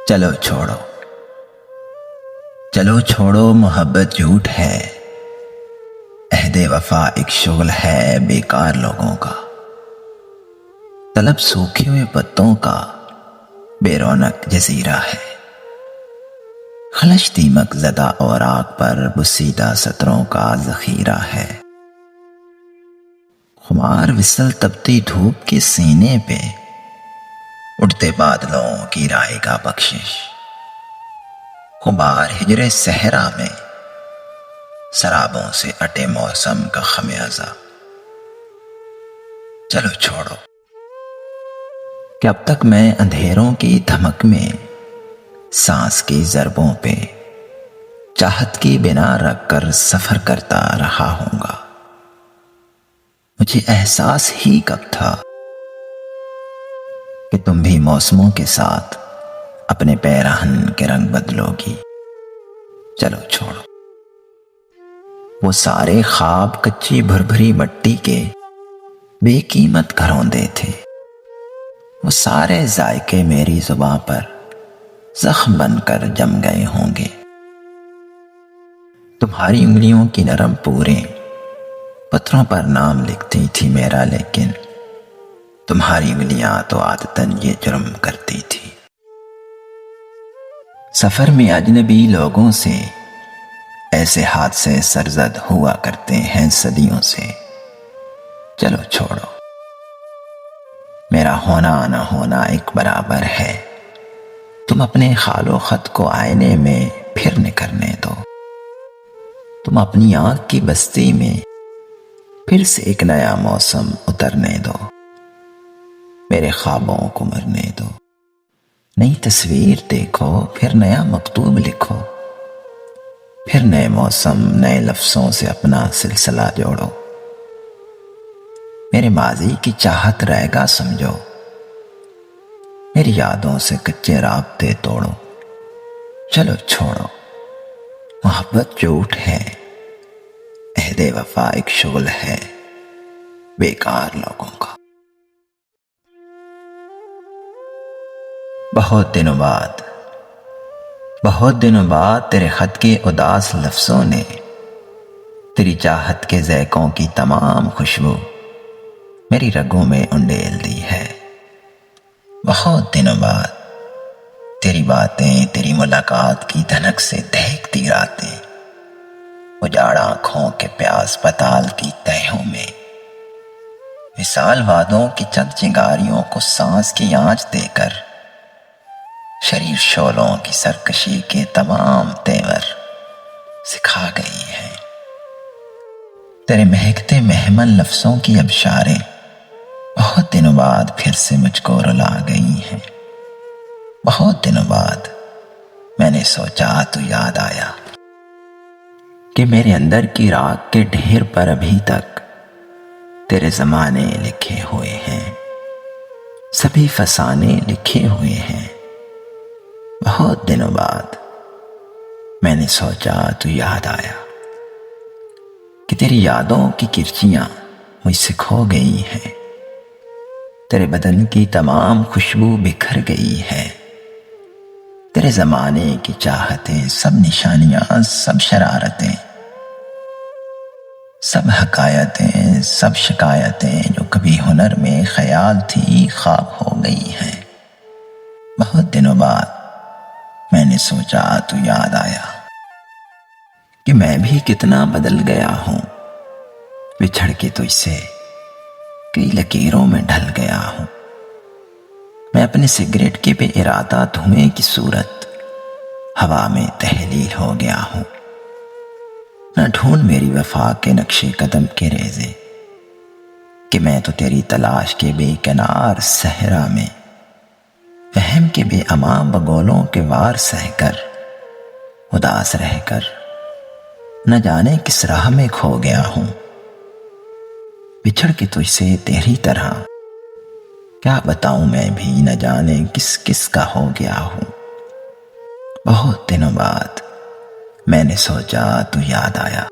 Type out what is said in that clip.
چلو چھوڑو، چلو چھوڑو، محبت جھوٹ ہے، عہد وفا ایک شغل ہے بیکار لوگوں کا، طلب سوکھے ہوئے پتوں کا بے رونق جزیرہ ہے، خلش دیمک زدہ اوراق پر بسیدہ سطروں کا ذخیرہ ہے، خمار وصل تپتی دھوپ کے سینے پہ اٹھتے بادلوں کی رائے کا بخشش، غبار ہجر صحرا میں سرابوں سے اٹے موسم کا خمیازہ۔ چلو چھوڑو کہ اب تک میں اندھیروں کی دھمک میں سانس کی ضربوں پہ چاہت کی بنا رکھ کر سفر کرتا رہا ہوں گا۔ مجھے احساس ہی کب تھا کہ تم بھی موسموں کے ساتھ اپنے پیراہن کے رنگ بدلو گی۔ چلو چھوڑو، وہ سارے خواب کچی بھربھری مٹی کے بے قیمت گھروندے تھے، وہ سارے ذائقے میری زباں پر زخم بن کر جم گئے ہوں گے۔ تمہاری انگلیوں کی نرم پوریں پتھروں پر نام لکھتی تھی میرا، لیکن تمہاری انگلیاں تو عادتاً یہ جرم کرتی تھی۔ سفر میں اجنبی لوگوں سے ایسے حادثے سرزد ہوا کرتے ہیں صدیوں سے۔ چلو چھوڑو، میرا ہونا نہ ہونا ایک برابر ہے، تم اپنے خال و خط کو آئینے میں پھر نکھرنے دو، تم اپنی آنکھ کی بستی میں پھر سے ایک نیا موسم اترنے دو، میرے خوابوں کو مرنے دو، نئی تصویر دیکھو، پھر نیا مکتوب لکھو، پھر نئے موسم نئے لفظوں سے اپنا سلسلہ جوڑو، میرے ماضی کی چاہت رہ گا سمجھو، میری یادوں سے کچے رابطے توڑو۔ چلو چھوڑو، محبت جھوٹ ہے، عہد وفا ایک شغل ہے بیکار لوگوں کا۔ بہت دنوں بعد تیرے خط کے اداس لفظوں نے تیری چاہت کے ذائقوں کی تمام خوشبو میری رگوں میں انڈیل دی ہے۔ بہت دنوں بعد تیری باتیں، تیری ملاقات کی دھنک سے دہکتی راتیں، اجاڑ آنکھوں کے پیاس پتال کی تہوں میں، وصال وعدوں کی چند چنگاریوں کو سانس کی آنچ دے کر شریر شعلوں کی سرکشی کے تمام تیور سکھا گئی ہیں۔ تیرے مہکتے مہمن لفظوں کی ابشاریں بہت دنوں بعد پھر سے مجھ کو رلا گئی ہیں۔ بہت دنوں بعد میں نے سوچا تو یاد آیا کہ میرے اندر کی راگ کے ڈھیر پر ابھی تک تیرے زمانے لکھے ہوئے ہیں، سبھی فسانے لکھے ہوئے ہیں۔ بہت دنوں بعد میں نے سوچا تو یاد آیا کہ تیری یادوں کی کرچیاں مجھ سے کھو گئی ہیں، تیرے بدن کی تمام خوشبو بکھر گئی ہے، تیرے زمانے کی چاہتیں، سب نشانیاں، سب شرارتیں، سب حکایتیں، سب شکایتیں جو کبھی ہنر میں خیال تھی، خواب ہو گئی ہیں۔ بہت دنوں بعد میں نے سوچا تو یاد آیا کہ میں بھی کتنا بدل گیا ہوں، بچھڑ کے تجھ سے کئی لکیروں میں ڈھل گیا ہوں، میں اپنے سگریٹ کے بے ارادہ دھوئیں کی صورت ہوا میں تحلیل ہو گیا ہوں، نہ ڈھونڈ میری وفا کے نقش قدم کے ریزے کہ میں تو تیری تلاش کے بے کنار صحرا میں وہم کے بے اما بگولوں کے وار سہ کر اداس رہ کر نہ جانے کس راہ میں کھو گیا ہوں، بچھڑ کے تجھ سے تیری طرح کیا بتاؤں میں بھی نہ جانے کس کس کا ہو گیا ہوں۔ بہت دنوں بعد میں نے سوچا تو یاد آیا